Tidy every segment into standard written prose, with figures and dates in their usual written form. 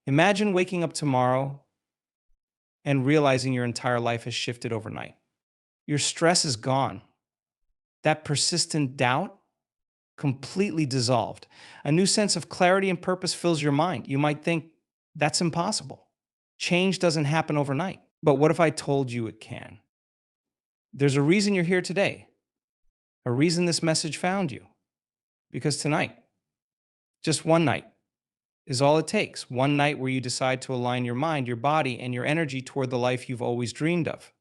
Imagine waking up tomorrow and realizing your entire life has shifted overnight. Your stress is gone. That persistent doubt completely dissolved. A new sense of clarity and purpose fills your mind. You might think, that's impossible. Change doesn't happen overnight. But what if I told you it can? There's a reason you're here today, a reason this message found you. Because tonight, just one night, is all it takes. One night where you decide to align your mind, your body, and your energy toward the life you've always dreamed of.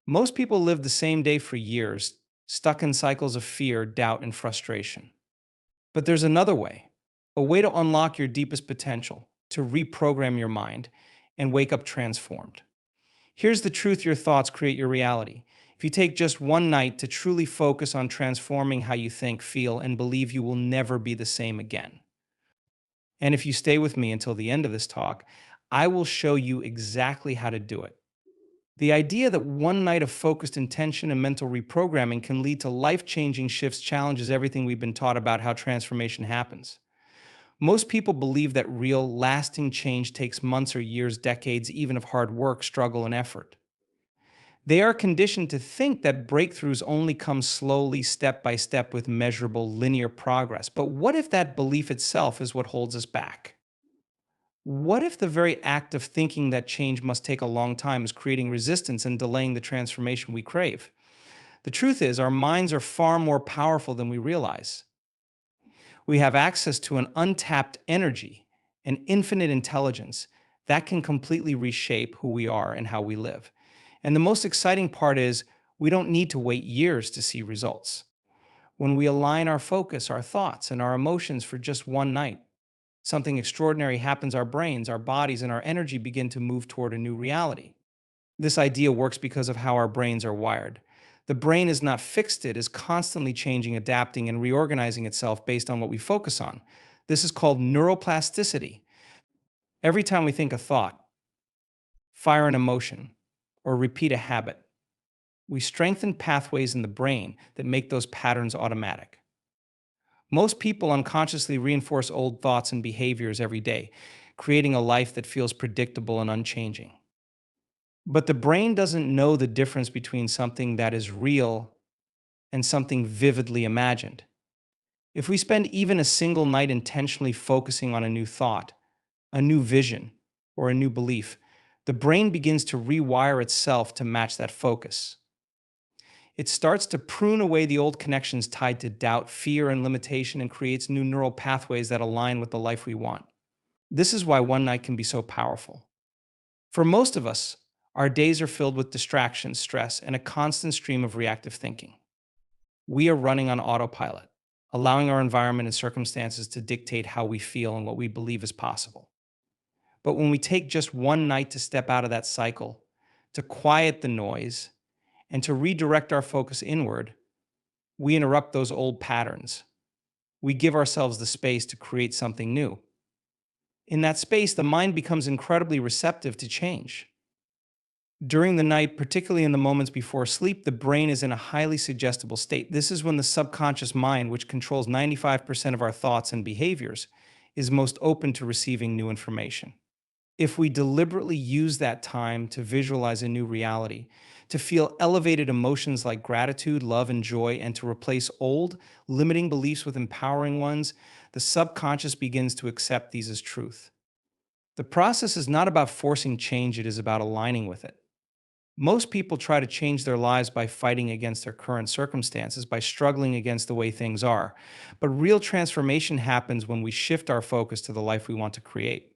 Most people live the same day for years, stuck in cycles of fear, doubt, and frustration. But there's another way, a way to unlock your deepest potential, to reprogram your mind, and wake up transformed. Here's the truth: your thoughts create your reality. If you take just one night to truly focus on transforming how you think, feel, and believe, you will never be the same again. And if you stay with me until the end of this talk, I will show you exactly how to do it. The idea that one night of focused intention and mental reprogramming can lead to life-changing shifts challenges everything we've been taught about how transformation happens. Most people believe that real, lasting change takes months or years, decades, even of hard work, struggle, and effort. They are conditioned to think that breakthroughs only come slowly, step by step, with measurable, linear progress. But what if that belief itself is what holds us back? What if the very act of thinking that change must take a long time is creating resistance and delaying the transformation we crave? The truth is, our minds are far more powerful than we realize. We have access to an untapped energy, an infinite intelligence that can completely reshape who we are and how we live. And the most exciting part is, we don't need to wait years to see results. When we align our focus, our thoughts, and our emotions for just one night, something extraordinary happens. Our brains, our bodies, and our energy begin to move toward a new reality. This idea works because of how our brains are wired. The brain is not fixed, it is constantly changing, adapting, and reorganizing itself based on what we focus on. This is called neuroplasticity. Every time we think a thought, fire an emotion, or repeat a habit, we strengthen pathways in the brain that make those patterns automatic. Most people unconsciously reinforce old thoughts and behaviors every day, creating a life that feels predictable and unchanging. But the brain doesn't know the difference between something that is real and something vividly imagined. If we spend even a single night intentionally focusing on a new thought, a new vision, or a new belief, the brain begins to rewire itself to match that focus. It starts to prune away the old connections tied to doubt, fear, and limitation, and creates new neural pathways that align with the life we want. This is why one night can be so powerful. For most of us, our days are filled with distractions, stress, and a constant stream of reactive thinking. We are running on autopilot, allowing our environment and circumstances to dictate how we feel and what we believe is possible. But when we take just one night to step out of that cycle, to quiet the noise, and to redirect our focus inward, we interrupt those old patterns. We give ourselves the space to create something new. In that space, the mind becomes incredibly receptive to change. During the night, particularly in the moments before sleep, the brain is in a highly suggestible state. This is when the subconscious mind, which controls 95% of our thoughts and behaviors, is most open to receiving new information. If we deliberately use that time to visualize a new reality, to feel elevated emotions like gratitude, love, and joy, and to replace old, limiting beliefs with empowering ones, the subconscious begins to accept these as truth. The process is not about forcing change, it is about aligning with it. Most people try to change their lives by fighting against their current circumstances, by struggling against the way things are. But real transformation happens when we shift our focus to the life we want to create.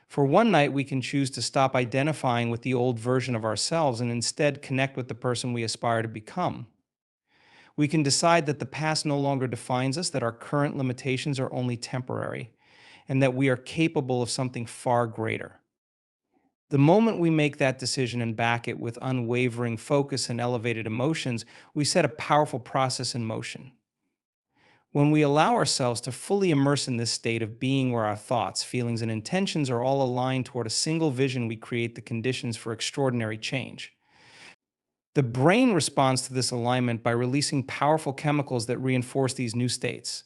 For one night, we can choose to stop identifying with the old version of ourselves and instead connect with the person we aspire to become. We can decide that the past no longer defines us, that our current limitations are only temporary, and that we are capable of something far greater. The moment we make that decision and back it with unwavering focus and elevated emotions, we set a powerful process in motion. When we allow ourselves to fully immerse in this state of being where our thoughts, feelings, and intentions are all aligned toward a single vision, we create the conditions for extraordinary change. The brain responds to this alignment by releasing powerful chemicals that reinforce these new states.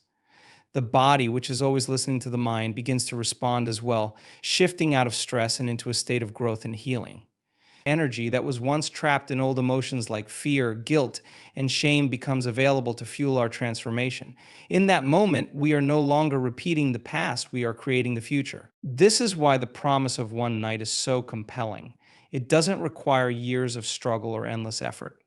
The body, which is always listening to the mind, begins to respond as well, shifting out of stress and into a state of growth and healing. Energy that was once trapped in old emotions like fear, guilt, and shame becomes available to fuel our transformation. In that moment, we are no longer repeating the past, we are creating the future. This is why the promise of one night is so compelling. It doesn't require years of struggle or endless effort.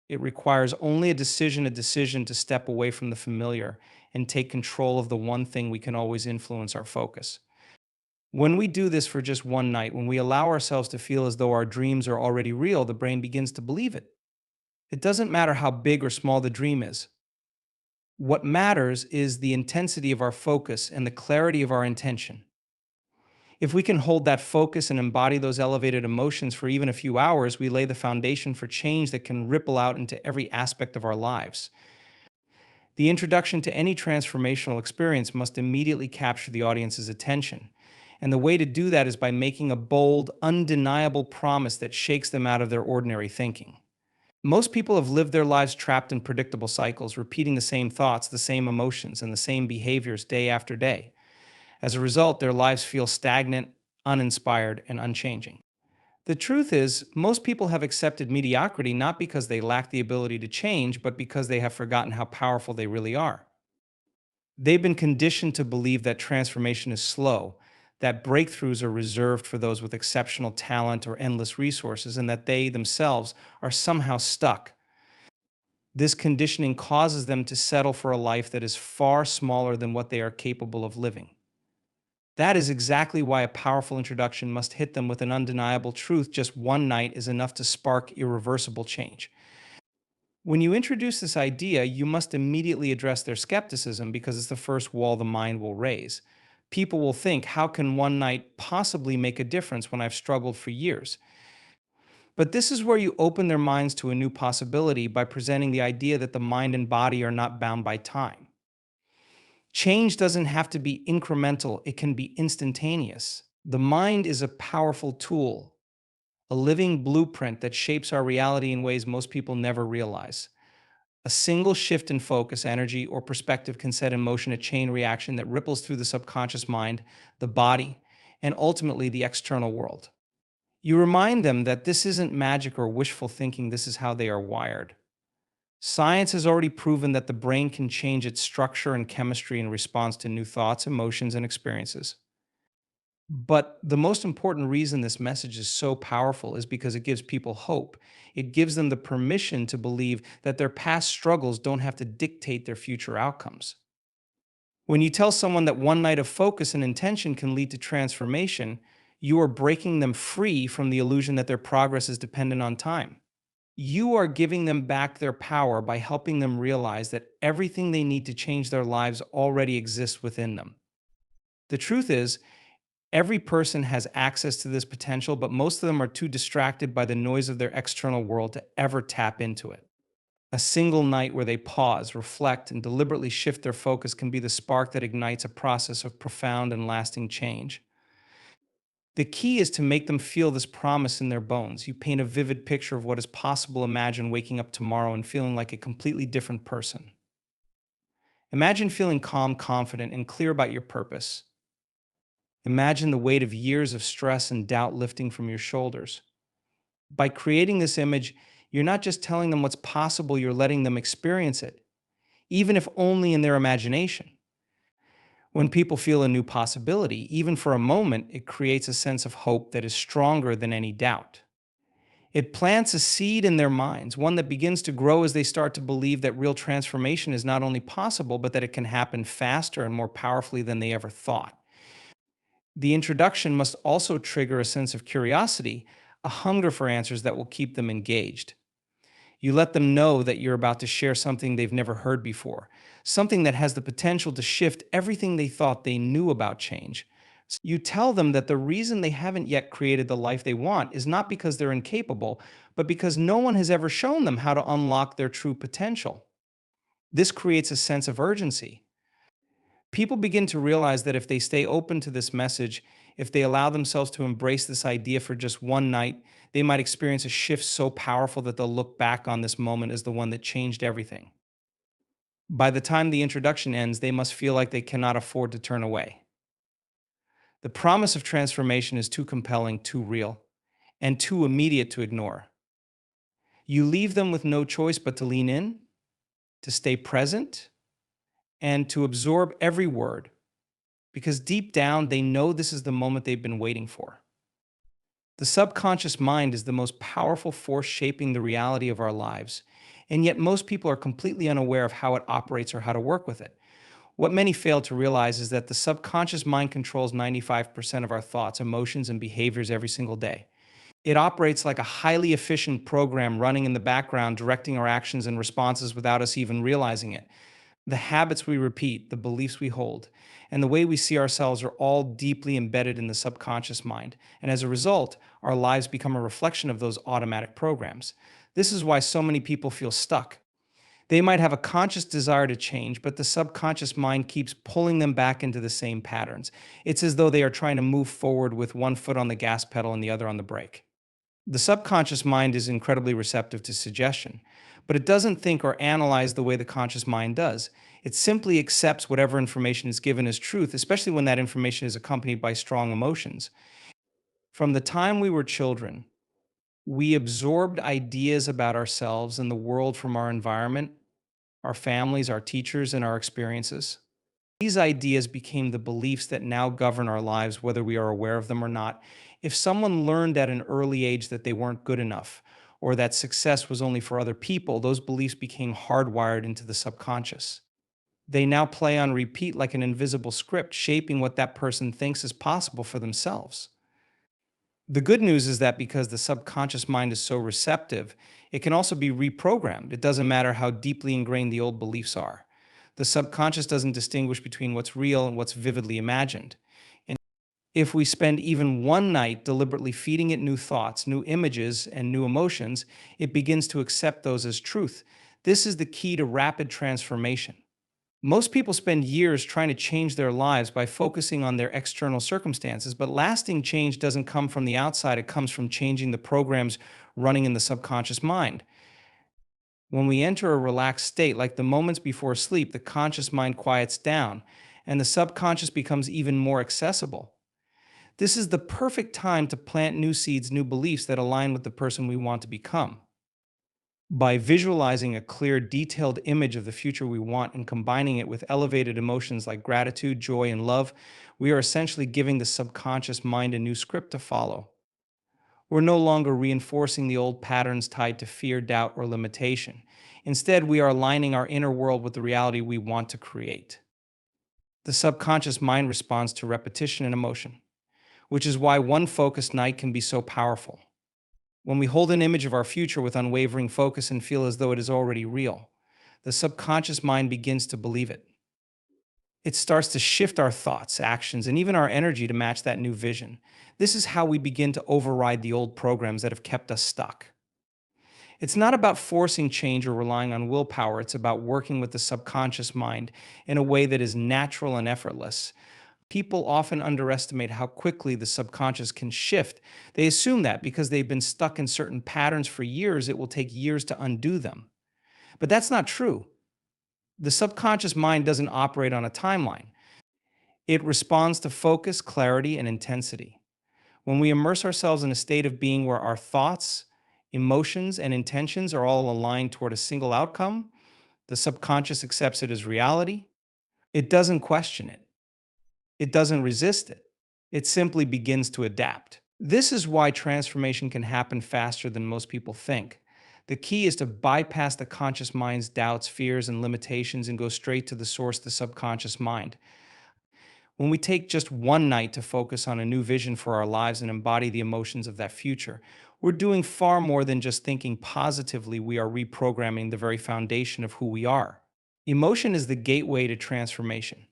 It requires only a decision to step away from the familiar and take control of the one thing we can always influence: our focus. When we do this for just one night, when we allow ourselves to feel as though our dreams are already real, the brain begins to believe it. It doesn't matter how big or small the dream is. What matters is the intensity of our focus and the clarity of our intention. If we can hold that focus and embody those elevated emotions for even a few hours, we lay the foundation for change that can ripple out into every aspect of our lives. The introduction to any transformational experience must immediately capture the audience's attention. And the way to do that is by making a bold, undeniable promise that shakes them out of their ordinary thinking. Most people have lived their lives trapped in predictable cycles, repeating the same thoughts, the same emotions, and the same behaviors day after day. As a result, their lives feel stagnant, uninspired, and unchanging. The truth is, most people have accepted mediocrity not because they lack the ability to change, but because they have forgotten how powerful they really are. They've been conditioned to believe that transformation is slow, that breakthroughs are reserved for those with exceptional talent or endless resources, and that they themselves are somehow stuck. This conditioning causes them to settle for a life that is far smaller than what they are capable of living. That is exactly why a powerful introduction must hit them with an undeniable truth. Just one night is enough to spark irreversible change. When you introduce this idea, you must immediately address their skepticism because it's the first wall the mind will raise. People will think, how can one night possibly make a difference when I've struggled for years? But this is where you open their minds to a new possibility by presenting the idea that the mind and body are not bound by time. Change doesn't have to be incremental, it can be instantaneous. The mind is a powerful tool, a living blueprint that shapes our reality in ways most people never realize. A single shift in focus, energy, or perspective can set in motion a chain reaction that ripples through the subconscious mind, the body, and ultimately the external world. You remind them that this isn't magic or wishful thinking, this is how they are wired. Science has already proven that the brain can change its structure and chemistry in response to new thoughts, emotions, and experiences. But the most important reason this message is so powerful is because it gives people hope. It gives them the permission to believe that their past struggles don't have to dictate their future outcomes. When you tell someone that one night of focus and intention can lead to transformation, you are breaking them free from the illusion that their progress is dependent on time. You are giving them back their power by helping them realize that everything they need to change their lives already exists within them. The truth is, every person has access to this potential, but most of them are too distracted by the noise of their external world to ever tap into it. A single night where they pause, reflect, and deliberately shift their focus can be the spark that ignites a process of profound and lasting change. The key is to make them feel this promise in their bones. You paint a vivid picture of what is possible. Imagine waking up tomorrow and feeling like a completely different person. Imagine feeling calm, confident, and clear about your purpose. Imagine the weight of years of stress and doubt lifting from your shoulders. By creating this image, you're not just telling them what's possible, you're letting them experience it, even if only in their imagination. When people feel a new possibility, even for a moment, it creates a sense of hope that is stronger than any doubt. It plants a seed in their minds, one that begins to grow as they start to believe that real transformation is not only possible, but that it can happen faster and more powerfully than they ever thought. The introduction must also trigger a sense of curiosity, a hunger for answers that will keep them engaged. You let them know that you're about to share something they've never heard before, something that has the potential to shift everything they thought they knew about change. You tell them that the reason they haven't yet created the life they want is not because they're incapable, but because no one has ever shown them how to unlock their true potential. This creates a sense of urgency. People begin to realize that if they stay open to this message, if they allow themselves to embrace this idea for just one night, they might experience a shift so powerful that they'll look back on this moment as the one that changed everything. By the time the introduction ends, they must feel like they cannot afford to turn away. The promise of transformation is too compelling, too real, and too immediate to ignore. You leave them with no choice but to lean in, to stay present, and to absorb every word, because deep down they know this is the moment they've been waiting for. The subconscious mind is the most powerful force shaping the reality of our lives, and yet most people are completely unaware of how it operates or how to work with it. What many fail to realize is that the subconscious mind controls 95% of our thoughts, emotions, and behaviors every single day. It operates like a highly efficient program running in the background, directing our actions and responses without us even realizing it. The habits we repeat, the beliefs we hold, and the way we see ourselves are all deeply embedded in the subconscious mind. And as a result, our lives become a reflection of those automatic programs. This is why so many people feel stuck. They might have a conscious desire to change, but the subconscious mind keeps pulling them back into the same patterns. It's as though they are trying to move forward with one foot on the gas pedal and the other on the brake. The subconscious mind is incredibly receptive to suggestion, but it doesn't think or analyze the way the conscious mind does. It simply accepts whatever information is given as truth, especially when that information is accompanied by strong emotions. From the time we were children, we absorbed ideas about ourselves and the world from our environment, our families, our teachers, and our experiences. These ideas became the beliefs that now govern our lives, whether we are aware of them or not. If someone learned at an early age that they weren't good enough, or that success was only for other people, those beliefs became hardwired into the subconscious. They now play on repeat like an invisible script, shaping what that person thinks is possible for themselves. The good news is that because the subconscious mind is so receptive, it can also be reprogrammed. It doesn't matter how deeply ingrained the old beliefs are. The subconscious doesn't distinguish between what's real and what's vividly imagined. And if we spend even one night deliberately feeding it new thoughts, new images, and new emotions, it begins to accept those as truth. This is the key to rapid transformation. Most people spend years trying to change their lives by focusing on their external circumstances, but lasting change doesn't come from the outside, it comes from changing the programs running in the subconscious mind. When we enter a relaxed state, like the moments before sleep, the conscious mind quiets down and the subconscious becomes even more accessible. This is the perfect time to plant new seeds, new beliefs that align with the person we want to become. By visualizing a clear, detailed image of the future we want and combining it with elevated emotions like gratitude, joy, and love, we are essentially giving the subconscious mind a new script to follow. We're no longer reinforcing the old patterns tied to fear, doubt, or limitation. Instead, we are aligning our inner world with the reality we want to create. The subconscious mind responds to repetition and emotion, which is why one focused night can be so powerful. When we hold an image of our future with unwavering focus and feel as though it is already real, the subconscious mind begins to believe it. It starts to shift our thoughts, actions, and even our energy to match that new vision. This is how we begin to override the old programs that have kept us stuck. It's not about forcing change or relying on willpower, it's about working with the subconscious mind in a way that is natural and effortless. People often underestimate how quickly the subconscious can shift. They assume that because they've been stuck in certain patterns for years, it will take years to undo them. But that's not true. The subconscious mind doesn't operate on a timeline. It responds to focus, clarity, and intensity. When we immerse ourselves in a state of being where our thoughts, emotions, and intentions are all aligned toward a single outcome, the subconscious accepts it as reality. It doesn't question it. It doesn't resist it. It simply begins to adapt. This is why transformation can happen faster than most people think. The key is to bypass the conscious mind's doubts, fears, and limitations and go straight to the source, the subconscious mind. When we take just one night to focus on a new vision for our lives and embody the emotions of that future, we're doing far more than just thinking positively. We are reprogramming the very foundation of who we are. Emotion is the gateway to transformation.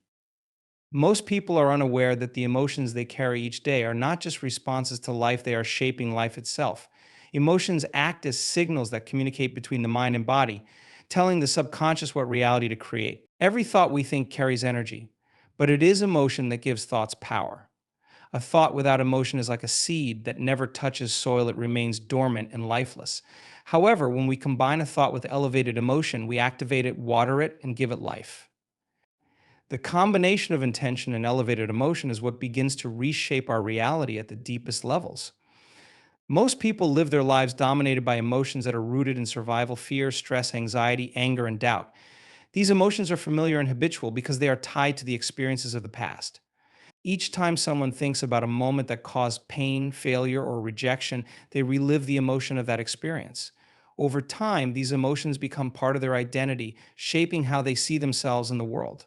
Most people are unaware that the emotions they carry each day are not just responses to life, they are shaping life itself. Emotions act as signals that communicate between the mind and body, telling the subconscious what reality to create. Every thought we think carries energy, but it is emotion that gives thoughts power. A thought without emotion is like a seed that never touches soil, it remains dormant and lifeless. However, when we combine a thought with elevated emotion, we activate it, water it, and give it life. The combination of intention and elevated emotion is what begins to reshape our reality at the deepest levels. Most people live their lives dominated by emotions that are rooted in survival, fear, stress, anxiety, anger, and doubt. These emotions are familiar and habitual because they are tied to the experiences of the past. Each time someone thinks about a moment that caused pain, failure, or rejection, they relive the emotion of that experience. Over time, these emotions become part of their identity, shaping how they see themselves in the world.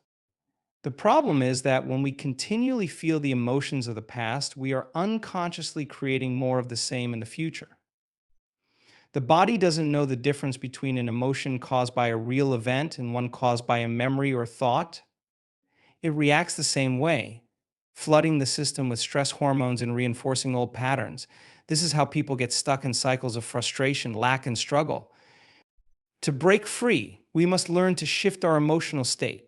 The problem is that when we continually feel the emotions of the past, we are unconsciously creating more of the same in the future. The body doesn't know the difference between an emotion caused by a real event and one caused by a memory or thought. It reacts the same way, flooding the system with stress hormones and reinforcing old patterns. This is how people get stuck in cycles of frustration, lack, and struggle. To break free, we must learn to shift our emotional state.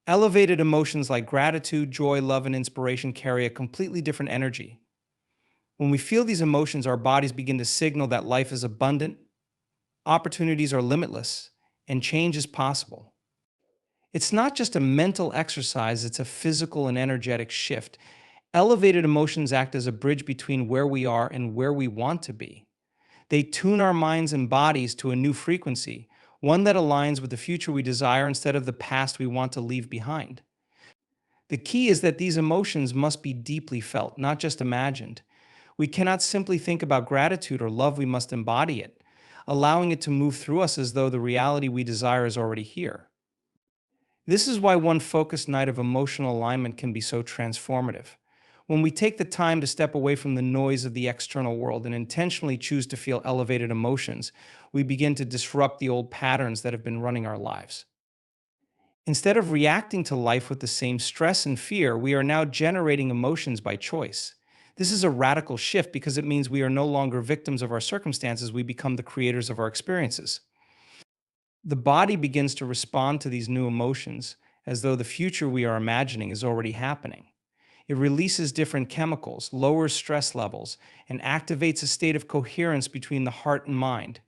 Elevated emotions like gratitude, joy, love, and inspiration carry a completely different energy. When we feel these emotions, our bodies begin to signal that life is abundant, opportunities are limitless, and change is possible. It's not just a mental exercise, it's a physical and energetic shift. Elevated emotions act as a bridge between where we are and where we want to be. They tune our minds and bodies to a new frequency, one that aligns with the future we desire instead of the past we want to leave behind. The key is that these emotions must be deeply felt, not just imagined. We cannot simply think about gratitude or love, we must embody it, allowing it to move through us as though the reality we desire is already here. This is why one focused night of emotional alignment can be so transformative. When we take the time to step away from the noise of the external world and intentionally choose to feel elevated emotions, we begin to disrupt the old patterns that have been running our lives. Instead of reacting to life with the same stress and fear, we are now generating emotions by choice. This is a radical shift because it means we are no longer victims of our circumstances, we become the creators of our experiences. The body begins to respond to these new emotions as though the future we are imagining is already happening. It releases different chemicals, lowers stress levels, and activates a state of coherence between the heart and mind.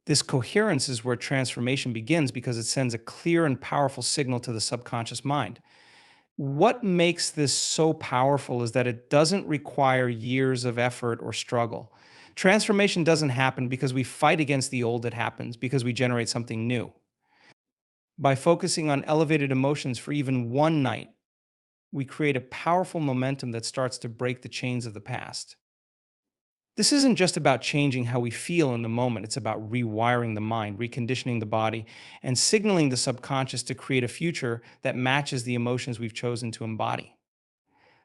This coherence is where transformation begins because it sends a clear and powerful signal to the subconscious mind. What makes this so powerful is that it doesn't require years of effort or struggle. Transformation doesn't happen because we fight against the old, it happens because we generate something new. By focusing on elevated emotions for even one night, we create a powerful momentum that starts to break the chains of the past. This isn't just about changing how we feel in the moment, it's about rewiring the mind, reconditioning the body, and signaling the subconscious to create a future that matches the emotions we've chosen to embody.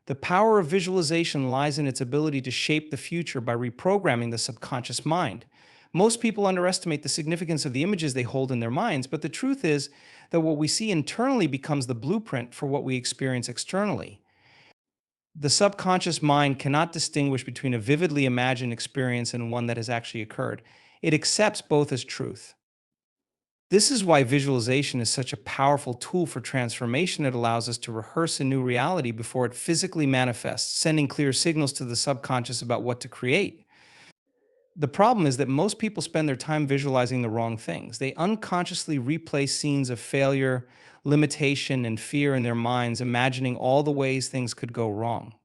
The power of visualization lies in its ability to shape the future by reprogramming the subconscious mind. Most people underestimate the significance of the images they hold in their minds, but the truth is that what we see internally becomes the blueprint for what we experience externally. The subconscious mind cannot distinguish between a vividly imagined experience and one that has actually occurred. It accepts both as truth. This is why visualization is such a powerful tool for transformation. It allows us to rehearse a new reality before it physically manifests, sending clear signals to the subconscious about what to create. The problem is that most people spend their time visualizing the wrong things. They unconsciously replay scenes of failure, limitation, and fear in their minds, imagining all the ways things could go wrong.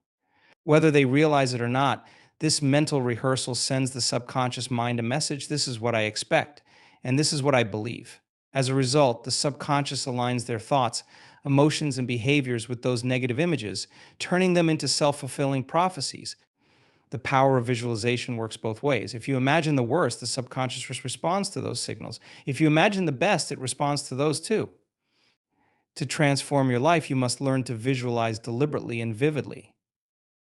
Whether they realize it or not, this mental rehearsal sends the subconscious mind a message: this is what I expect, and this is what I believe. As a result, the subconscious aligns their thoughts, emotions, and behaviors with those negative images, turning them into self fulfilling prophecies. The power of visualization works both ways. If you imagine the worst, the subconscious responds to those signals. If you imagine the best, it responds to those too. To transform your life, you must learn to visualize deliberately and vividly.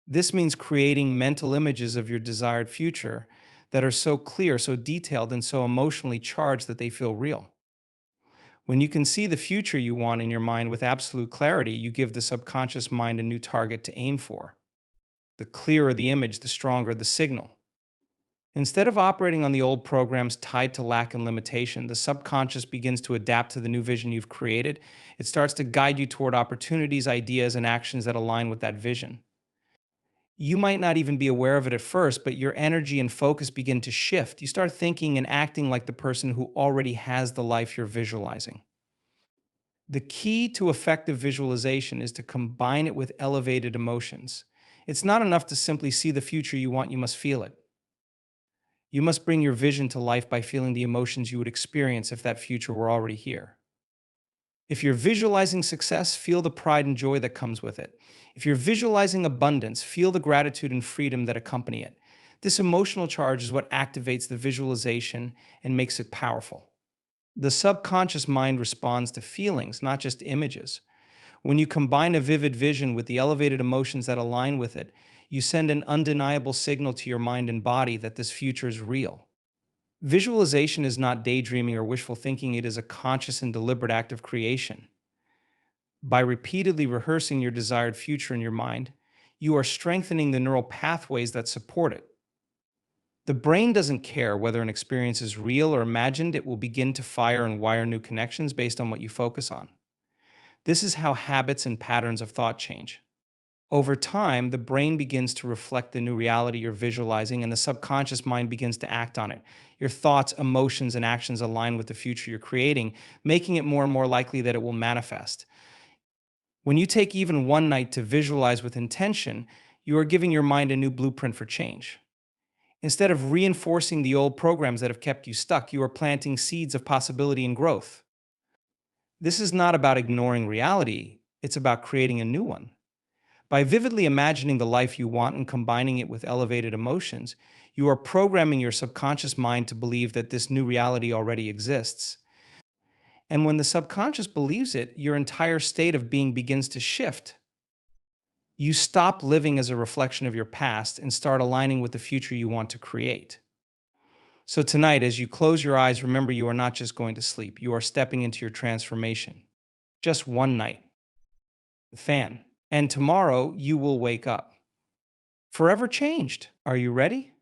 This means creating mental images of your desired future that are so clear, so detailed, and so emotionally charged that they feel real. When you can see the future you want in your mind with absolute clarity, you give the subconscious mind a new target to aim for. The clearer the image, the stronger the signal. Instead of operating on the old programs tied to lack and limitation, the subconscious begins to adapt to the new vision you've created. It starts to guide you toward opportunities, ideas, and actions that align with that vision. You might not even be aware of it at first, but your energy and focus begin to shift. You start thinking and acting like the person who already has the life you're visualizing. The key to effective visualization is to combine it with elevated emotions. It's not enough to simply see the future you want, you must feel it. You must bring your vision to life by feeling the emotions you would experience if that future were already here. If you're visualizing success, feel the pride and joy that comes with it. If you're visualizing abundance, feel the gratitude and freedom that accompany it. This emotional charge is what activates the visualization and makes it powerful. The subconscious mind responds to feelings, not just images. When you combine a vivid vision with the elevated emotions that align with it, you send an undeniable signal to your mind and body that this future is real. Visualization is not daydreaming or wishful thinking, it is a conscious and deliberate act of creation. By repeatedly rehearsing your desired future in your mind, you are strengthening the neural pathways that support it. The brain doesn't care whether an experience is real or imagined, it will begin to fire and wire new connections based on what you focus on. This is how habits and patterns of thought change. Over time, the brain begins to reflect the new reality you're visualizing, and the subconscious mind begins to act on it. Your thoughts, emotions, and actions align with the future you're creating, making it more and more likely that it will manifest. When you take even one night to visualize with intention, you are giving your mind a new blueprint for change. Instead of reinforcing the old programs that have kept you stuck, you are planting seeds of possibility and growth. This is not about ignoring reality, it's about creating a new one. By vividly imagining the life you want and combining it with elevated emotions, you are programming your subconscious mind to believe that this new reality already exists. And when the subconscious believes it, your entire state of being begins to shift. You stop living as a reflection of your past and start aligning with the future you want to create. So tonight, as you close your eyes, remember you are not just going to sleep, you are stepping into your transformation. Just one night. Fan. And tomorrow you will wake up. Forever changed. Are you ready?